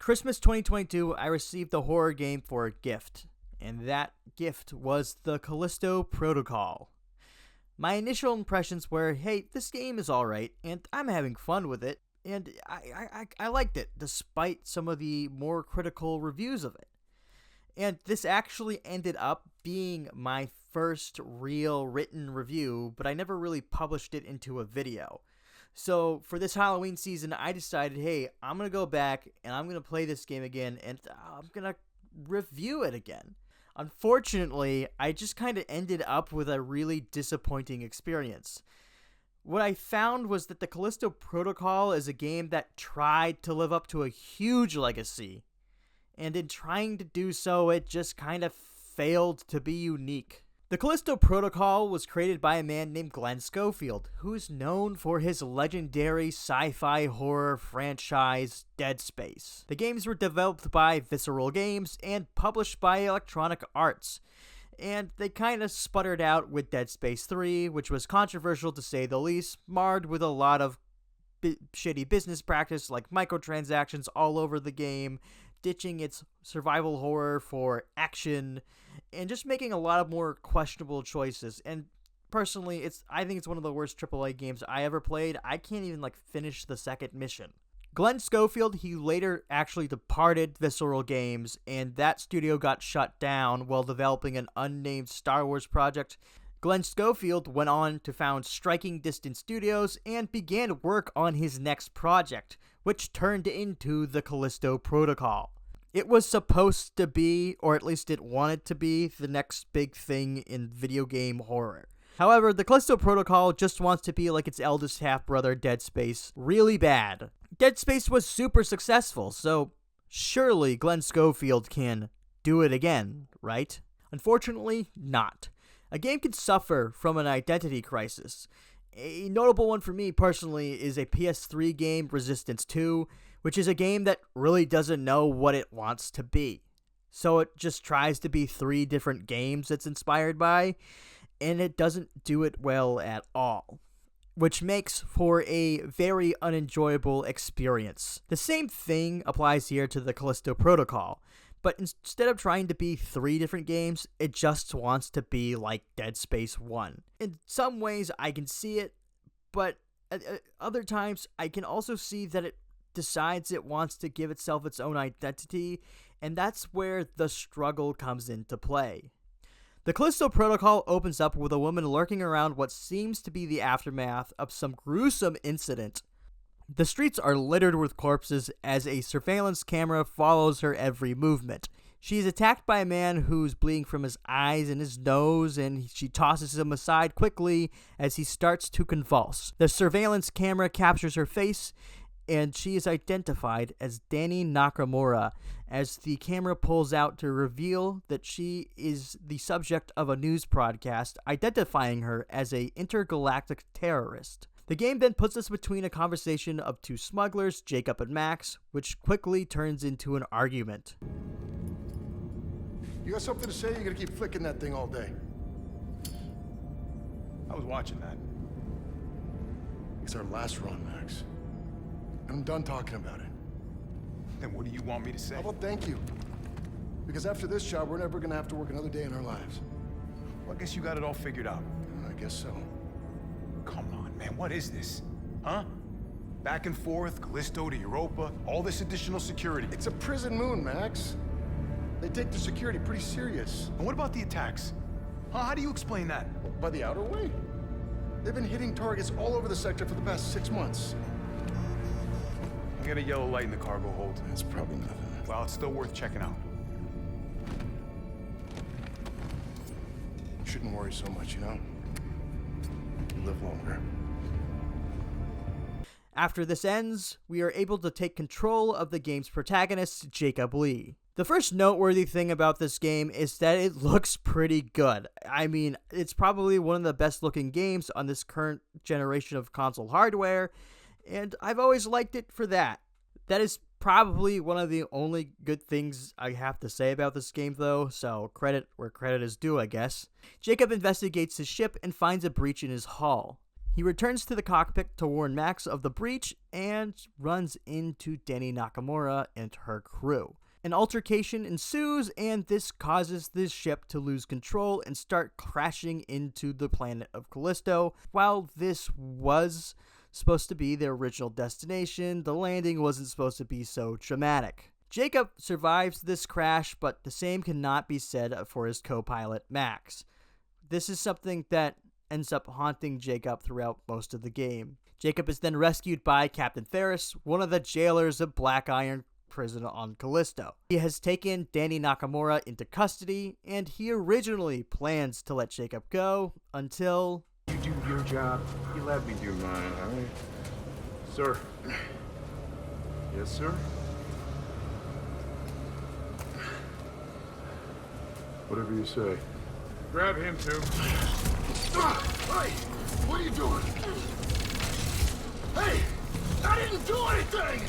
Christmas 2022, I received a horror game for a gift, and that gift was the Callisto Protocol. My initial impressions were, hey, this game is alright, and I'm having fun with it, and I liked it, despite some of the more critical reviews of it. And this actually ended up being my first real written review, but I never really published it into a video. So for this Halloween season, I decided, hey, I'm going to go back and I'm going to play this game again and I'm going to review it again. Unfortunately, I just kind of ended up with a really disappointing experience. What I found was that the Callisto Protocol is a game that tried to live up to a huge legacy, and in trying to do so, it just kind of failed to be unique. The Callisto Protocol was created by a man named Glenn Schofield, who is known for his legendary sci-fi horror franchise Dead Space. The games were developed by Visceral Games and published by Electronic Arts, and they kind of sputtered out with Dead Space 3, which was controversial to say the least, marred with a lot of shitty business practice like microtransactions all over the game, ditching its survival horror for action, and just making a lot of more questionable choices. And personally, I think it's one of the worst AAA games I ever played. I can't even finish the second mission. Glenn Schofield, he later actually departed Visceral Games, and that studio got shut down while developing an unnamed Star Wars project. Glenn Schofield went on to found Striking Distance Studios and began work on his next project, which turned into the Callisto Protocol. It was supposed to be, or at least it wanted to be, the next big thing in video game horror. However, the Callisto Protocol just wants to be like its eldest half-brother Dead Space really bad. Dead Space was super successful, so surely Glenn Schofield can do it again, right? Unfortunately, not. A game can suffer from an identity crisis. A notable one for me personally is a PS3 game, Resistance 2, which is a game that really doesn't know what it wants to be. So it just tries to be 3 different games it's inspired by, and it doesn't do it well at all, which makes for a very unenjoyable experience. The same thing applies here to the Callisto Protocol, but instead of trying to be 3 different games, it just wants to be like Dead Space 1. In some ways, I can see it, but at other times, I can also see that it decides it wants to give itself its own identity, and that's where the struggle comes into play. The Callisto Protocol opens up with a woman lurking around what seems to be the aftermath of some gruesome incident. The streets are littered with corpses as a surveillance camera follows her every movement. She is attacked by a man who's bleeding from his eyes and his nose, and she tosses him aside quickly as he starts to convulse. The surveillance camera captures her face, and she is identified as Danny Nakamura as the camera pulls out to reveal that she is the subject of a news broadcast identifying her as an intergalactic terrorist. The game then puts us between a conversation of 2 smugglers, Jacob and Max, which quickly turns into an argument. You got something to say? You're gonna keep flicking that thing all day. I was watching that. It's our last run, Max. I'm done talking about it. Then what do you want me to say? How about thank you? Because after this job, we're never gonna have to work another day in our lives. Well, I guess you got it all figured out. I guess so. Come on, man, what is this? Huh? Back and forth, Callisto to Europa, all this additional security. It's a prison moon, Max. They take their security pretty serious. And what about the attacks? Huh? How do you explain that? By the outer way. They've been hitting targets all over the sector for the past 6 months. I got a yellow light in the cargo hold. That's probably nothing. Well, it's still worth checking out. You shouldn't worry so much, you know? You live longer. After this ends, we are able to take control of the game's protagonist, Jacob Lee. The first noteworthy thing about this game is that it looks pretty good. I mean, it's probably one of the best looking games on this current generation of console hardware, and I've always liked it for that. That is probably one of the only good things I have to say about this game, though, so credit where credit is due, I guess. Jacob investigates his ship and finds a breach in his hull. He returns to the cockpit to warn Max of the breach and runs into Danny Nakamura and her crew. An altercation ensues, and this causes the ship to lose control and start crashing into the planet of Callisto. While this was supposed to be their original destination, the landing wasn't supposed to be so traumatic. Jacob survives this crash, but the same cannot be said for his co-pilot Max. This is something that ends up haunting Jacob throughout most of the game. Jacob is then rescued by Captain Ferris, one of the jailers of Black Iron Prison on Callisto. He has taken Danny Nakamura into custody, and he originally plans to let Jacob go until... You do your job, you let me do mine, alright? Sir. Yes, sir? Whatever you say. Grab him, too. Hey! What are you doing? Hey! I didn't do anything!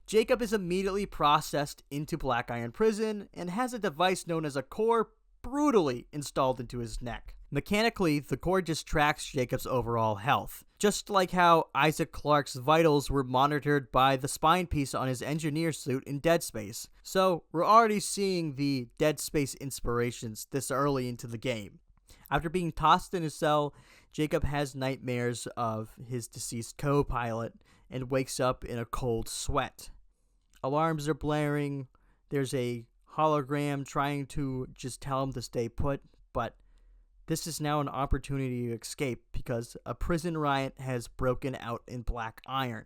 Jacob is immediately processed into Black Iron Prison and has a device known as a core brutally installed into his neck. Mechanically, the core just tracks Jacob's overall health, just like how Isaac Clarke's vitals were monitored by the spine piece on his engineer suit in Dead Space. So, we're already seeing the Dead Space inspirations this early into the game. After being tossed in a cell, Jacob has nightmares of his deceased co-pilot and wakes up in a cold sweat. Alarms are blaring, there's a hologram trying to just tell him to stay put, but this is now an opportunity to escape because a prison riot has broken out in Black Iron.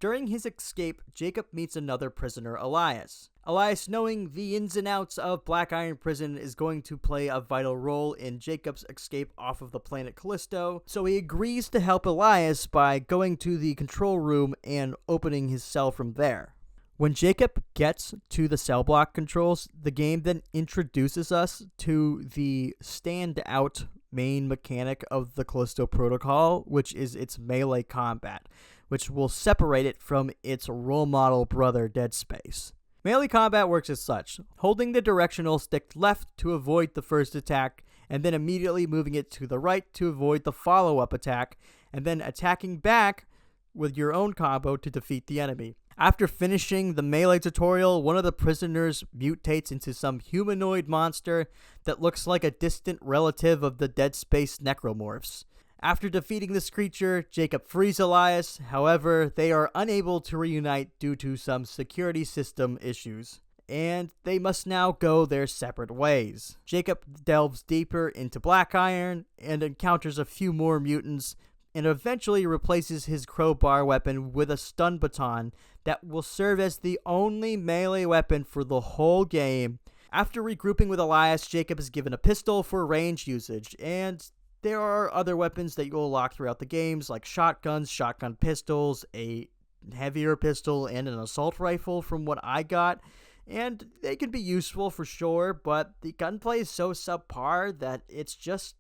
During his escape, Jacob meets another prisoner, Elias. Elias, knowing the ins and outs of Black Iron Prison, is going to play a vital role in Jacob's escape off of the planet Callisto, so he agrees to help Elias by going to the control room and opening his cell from there. When Jacob gets to the cell block controls, the game then introduces us to the standout main mechanic of the Callisto Protocol, which is its melee combat, which will separate it from its role model brother Dead Space. Melee combat works as such: holding the directional stick left to avoid the first attack, and then immediately moving it to the right to avoid the follow-up attack, and then attacking back with your own combo to defeat the enemy. After finishing the melee tutorial, one of the prisoners mutates into some humanoid monster that looks like a distant relative of the Dead Space necromorphs. After defeating this creature, Jacob frees Elias. However, they are unable to reunite due to some security system issues, and they must now go their separate ways. Jacob delves deeper into Black Iron and encounters a few more mutants, and eventually replaces his crowbar weapon with a stun baton that will serve as the only melee weapon for the whole game. After regrouping with Elias, Jacob is given a pistol for range usage, and there are other weapons that you'll unlock throughout the games, like shotguns, shotgun pistols, a heavier pistol, and an assault rifle from what I got, and they can be useful for sure, but the gunplay is so subpar that it's just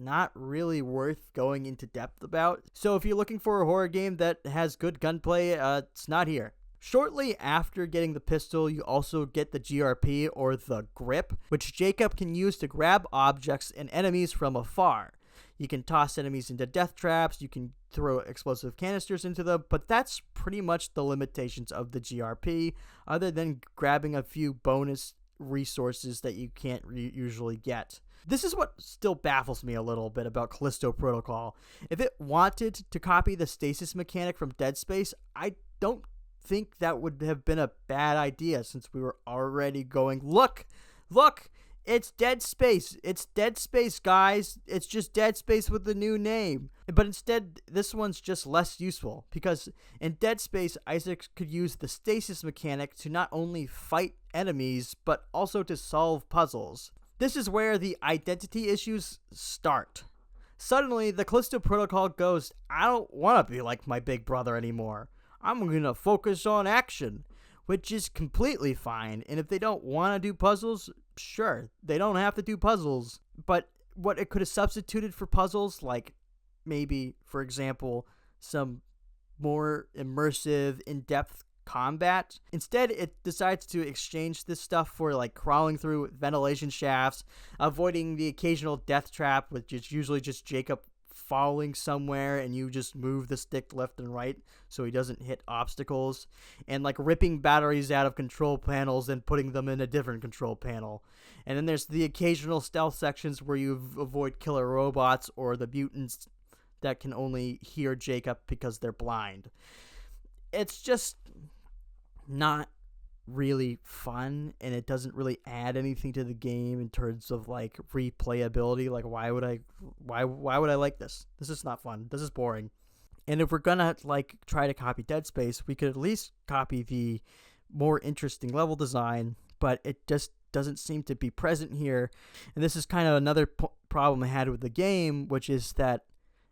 not really worth going into depth about. So if you're looking for a horror game that has good gunplay, it's not here. Shortly after getting the pistol, you also get the GRP, or the grip, which Jacob can use to grab objects and enemies from afar. You can toss enemies into death traps, you can throw explosive canisters into them, but that's pretty much the limitations of the GRP, other than grabbing a few bonus resources that you can't usually get. This is what still baffles me a little bit about Callisto Protocol. If it wanted to copy the stasis mechanic from Dead Space, I don't think that would have been a bad idea, since we were already going, look, it's Dead Space. It's Dead Space, guys. It's just Dead Space with a new name. But instead, this one's just less useful, because in Dead Space, Isaac could use the stasis mechanic to not only fight enemies, but also to solve puzzles. This is where the identity issues start. Suddenly, the Callisto Protocol goes, I don't want to be like my big brother anymore. I'm going to focus on action, which is completely fine. And if they don't want to do puzzles, sure, they don't have to do puzzles. But what it could have substituted for puzzles, like maybe, for example, some more immersive, in-depth combat. Instead, it decides to exchange this stuff for like crawling through ventilation shafts, avoiding the occasional death trap, which is usually just Jacob falling somewhere and you just move the stick left and right so he doesn't hit obstacles, and like ripping batteries out of control panels and putting them in a different control panel. And then there's the occasional stealth sections where you avoid killer robots or the mutants that can only hear Jacob because they're blind. It's just not really fun, and it doesn't really add anything to the game in terms of like replayability. Like, why would I like this? This is not fun. This is boring. And if we're gonna like try to copy Dead Space, we could at least copy the more interesting level design, but it just doesn't seem to be present here. And this is kind of another problem I had with the game, which is that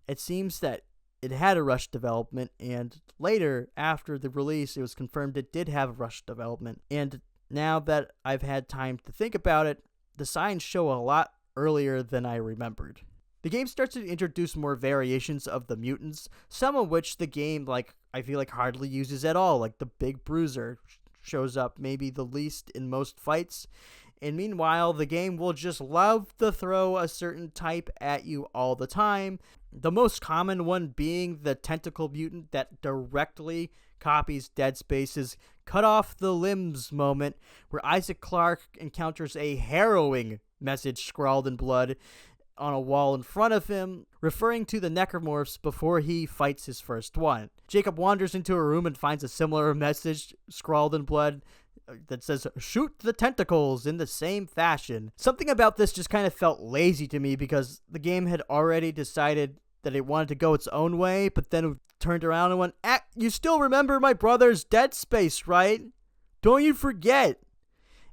it seems that it had a rush development, and later, after the release, it was confirmed it did have a rush development. And now that I've had time to think about it, the signs show a lot earlier than I remembered. The game starts to introduce more variations of the mutants, some of which the game, like, I feel like hardly uses at all, like the Big Bruiser shows up maybe the least in most fights. And meanwhile, the game will just love to throw a certain type at you all the time. The most common one being the tentacle mutant that directly copies Dead Space's cut off the limbs moment, where Isaac Clarke encounters a harrowing message scrawled in blood on a wall in front of him, referring to the necromorphs before he fights his first one. Jacob wanders into a room and finds a similar message scrawled in blood that says, "Shoot the tentacles," in the same fashion. Something about this just kind of felt lazy to me, because the game had already decided that it wanted to go its own way, but then it turned around and went, "You still remember my brother's Dead Space, right? Don't you forget."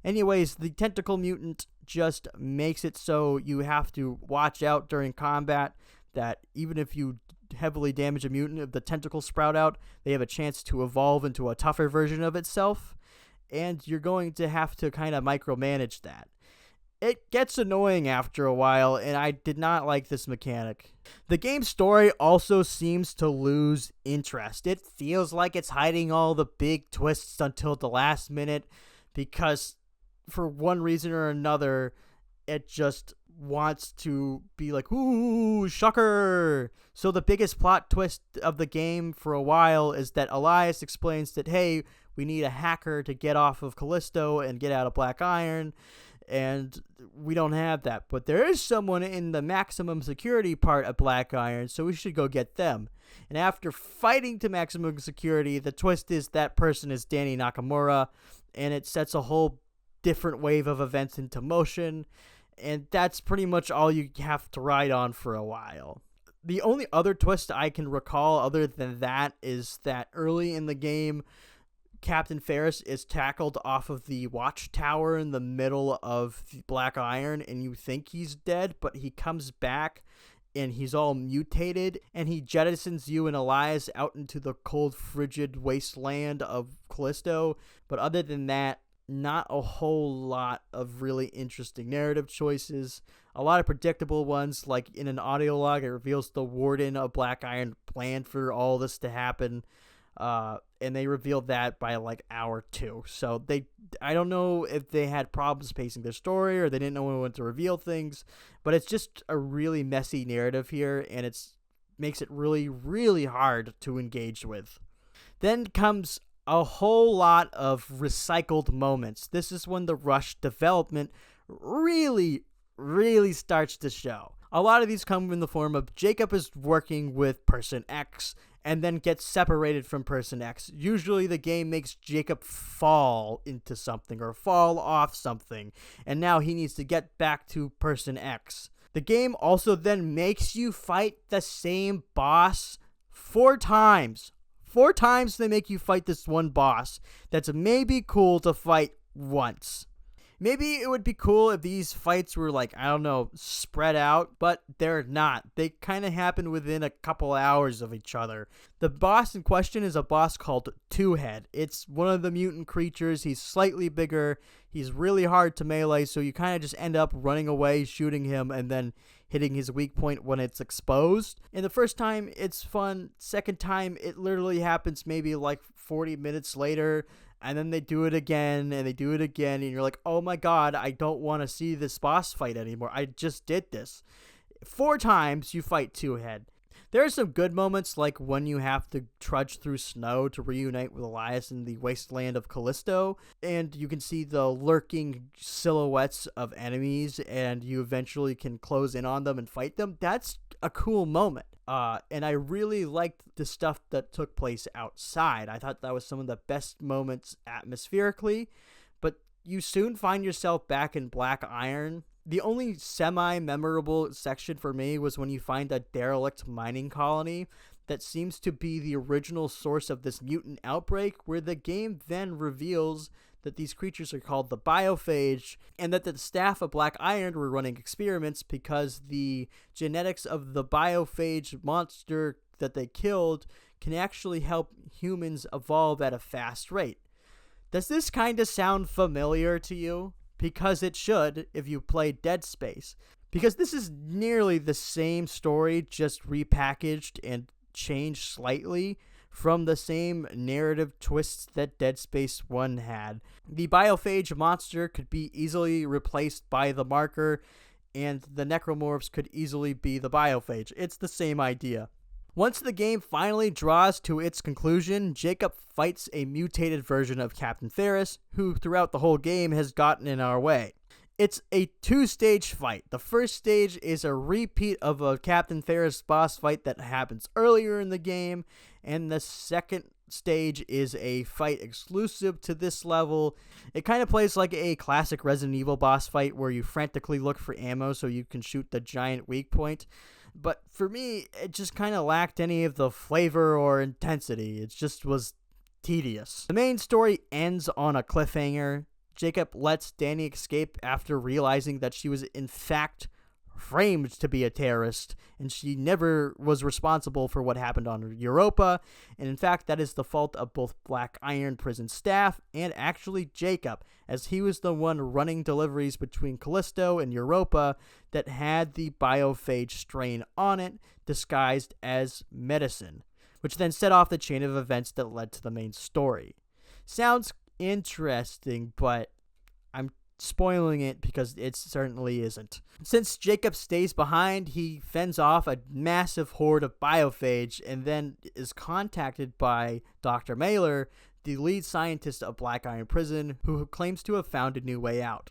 Anyways, the tentacle mutant just makes it so you have to watch out during combat, that even if you heavily damage a mutant, if the tentacles sprout out, they have a chance to evolve into a tougher version of itself, and you're going to have to kind of micromanage that. It gets annoying after a while, and I did not like this mechanic. The game's story also seems to lose interest. It feels like it's hiding all the big twists until the last minute, because for one reason or another, it just wants to be like, ooh, shocker. So the biggest plot twist of the game for a while is that Elias explains that, hey, we need a hacker to get off of Callisto and get out of Black Iron, and we don't have that. But there is someone in the maximum security part of Black Iron, so we should go get them. And after fighting to maximum security, the twist is that person is Danny Nakamura, and it sets a whole different wave of events into motion, and that's pretty much all you have to ride on for a while. The only other twist I can recall other than that is that early in the game, Captain Ferris is tackled off of the watchtower in the middle of Black Iron, and you think he's dead, but he comes back and he's all mutated, and he jettisons you and Elias out into the cold, frigid wasteland of Callisto. But other than that, not a whole lot of really interesting narrative choices. A lot of predictable ones, like in an audio log, it reveals the warden of Black Iron planned for all this to happen. And they revealed that by like hour 2. So I don't know if they had problems pacing their story or they didn't know when to reveal things, but it's just a really messy narrative here, and makes it really, really hard to engage with. Then comes a whole lot of recycled moments. This is when the rush development really, really starts to show. A lot of these come in the form of Jacob is working with Person X and then gets separated from Person X. Usually the game makes Jacob fall into something or fall off something, and now he needs to get back to Person X. The game also then makes you fight the same boss 4 times. 4 times they make you fight this one boss that's maybe cool to fight once. Maybe it would be cool if these fights were like, I don't know, spread out, but they're not. They kind of happen within a couple hours of each other. The boss in question is a boss called Two Head. It's one of the mutant creatures. He's slightly bigger. He's really hard to melee, so you kind of just end up running away, shooting him, and then hitting his weak point when it's exposed. And the first time, it's fun. Second time, it literally happens maybe like 40 minutes later. And then they do it again, and they do it again, and you're like, oh my god, I don't want to see this boss fight anymore. I just did this. 4 times you fight Two Head. There are some good moments, like when you have to trudge through snow to reunite with Elias in the wasteland of Callisto, and you can see the lurking silhouettes of enemies, and you eventually can close in on them and fight them. That's a cool moment. And I really liked the stuff that took place outside. I thought that was some of the best moments atmospherically, but you soon find yourself back in Black Iron. The only semi-memorable section for me was when you find a derelict mining colony that seems to be the original source of this mutant outbreak, where the game then reveals that these creatures are called the biophage, and that the staff of Black Iron were running experiments because the genetics of the biophage monster that they killed can actually help humans evolve at a fast rate. Does this kind of sound familiar to you? Because it should if you played Dead Space. Because this is nearly the same story, just repackaged and changed slightly from the same narrative twists that Dead Space 1 had. The biophage monster could be easily replaced by the marker, and the necromorphs could easily be the biophage. It's the same idea. Once the game finally draws to its conclusion, Jacob fights a mutated version of Captain Ferris, who throughout the whole game has gotten in our way. It's a 2-stage fight. The first stage is a repeat of a Captain Ferris boss fight that happens earlier in the game, and the second stage is a fight exclusive to this level. It kind of plays like a classic Resident Evil boss fight where you frantically look for ammo so you can shoot the giant weak point. But for me, it just kind of lacked any of the flavor or intensity. It just was tedious. The main story ends on a cliffhanger. Jacob lets Danny escape after realizing that she was in fact framed to be a terrorist, and she never was responsible for what happened on Europa, and in fact that is the fault of both Black Iron prison staff and actually Jacob, as he was the one running deliveries between Callisto and Europa that had the biophage strain on it, disguised as medicine, which then set off the chain of events that led to the main story. Sounds interesting, but I'm spoiling it because it certainly isn't. Since Jacob stays behind, he fends off a massive horde of biophage and then is contacted by Dr. Mailer, the lead scientist of Black Iron Prison, who claims to have found a new way out.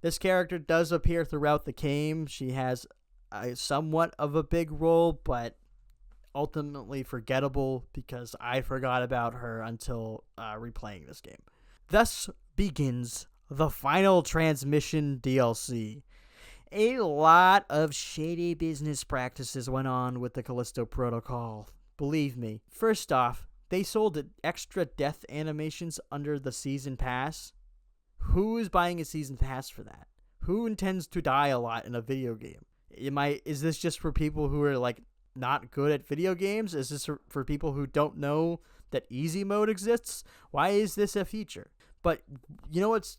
This character does appear throughout the game. She has a somewhat of a big role, but ultimately forgettable because I forgot about her until replaying this game. Thus begins the Final Transmission DLC. A lot of shady business practices went on with the Callisto protocol. Believe me. First off, they sold extra death animations under the season pass. Who is buying a season pass for that? Who intends to die a lot in a video game? Is this just for people who are like not good at video games? Is this for people who don't know that easy mode exists? Why is this a feature? But you know what's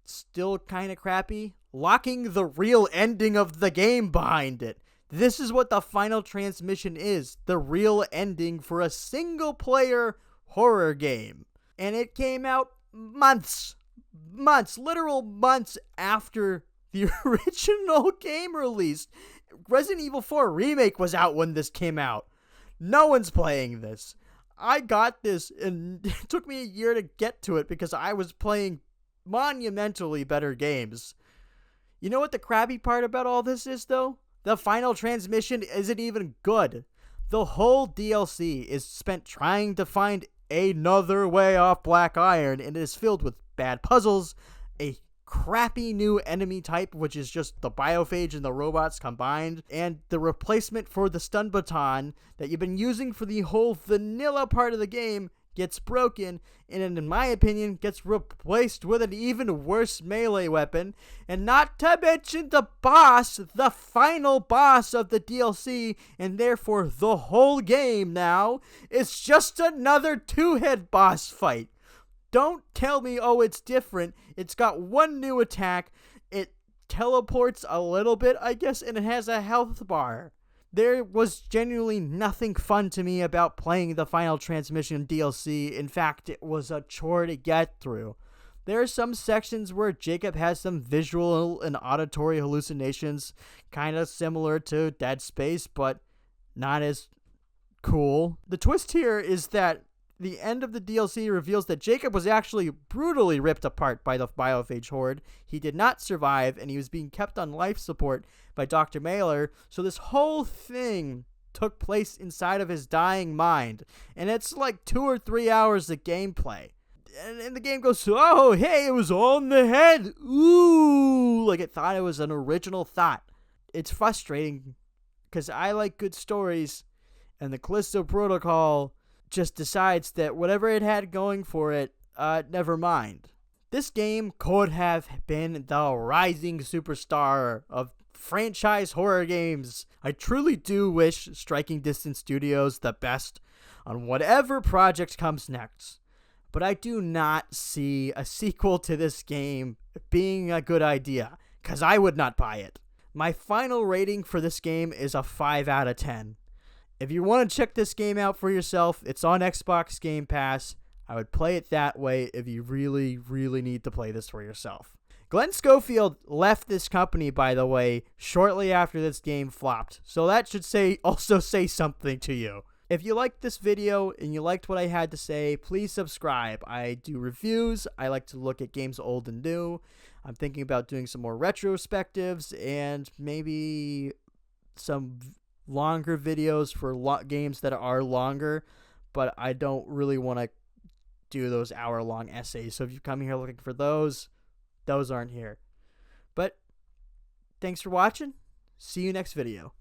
still kind of crappy? Locking the real ending of the game behind it. This is what the Final Transmission is. The real ending for a single-player horror game. And it came out literal months after the original game released. Resident Evil 4 Remake was out when this came out. No one's playing this. I got this, and it took me a year to get to it because I was playing monumentally better games. You know what the crappy part about all this is, though? The Final Transmission isn't even good. The whole DLC is spent trying to find another way off Black Iron, and it is filled with bad puzzles, a crappy new enemy type, which is just the biophage and the robots combined, and the replacement for the stun baton that you've been using for the whole vanilla part of the game gets broken, and in my opinion, gets replaced with an even worse melee weapon. And not to mention the boss, the final boss of the DLC, and therefore the whole game now, is just another two-head boss fight. Don't tell me, oh, it's different. It's got one new attack. It teleports a little bit, I guess, and it has a health bar. There was genuinely nothing fun to me about playing the Final Transmission DLC. In fact, it was a chore to get through. There are some sections where Jacob has some visual and auditory hallucinations, kind of similar to Dead Space, but not as cool. The twist here is that the end of the DLC reveals that Jacob was actually brutally ripped apart by the biophage horde. He did not survive, and he was being kept on life support by Dr. Mailer, so this whole thing took place inside of his dying mind, and it's like 2 or 3 hours of gameplay. And the game goes, oh, hey, it was all in the head. Ooh, like it thought it was an original thought. It's frustrating, because I like good stories, and the Callisto Protocol just decides that whatever it had going for it, never mind. This game could have been the rising superstar of franchise horror games. I truly do wish Striking Distance Studios the best on whatever project comes next, but I do not see a sequel to this game being a good idea, because I would not buy it. My final rating for this game is a 5 out of 10. If you want to check this game out for yourself, it's on Xbox Game Pass. I would play it that way if you really, really need to play this for yourself. Glenn Schofield left this company, by the way, shortly after this game flopped. So that should also say something to you. If you liked this video and you liked what I had to say, please subscribe. I do reviews. I like to look at games old and new. I'm thinking about doing some more retrospectives and maybe some longer videos for games that are longer, but I don't really want to do those hour-long essays. So if you come here looking for those aren't here. But thanks for watching. See you next video.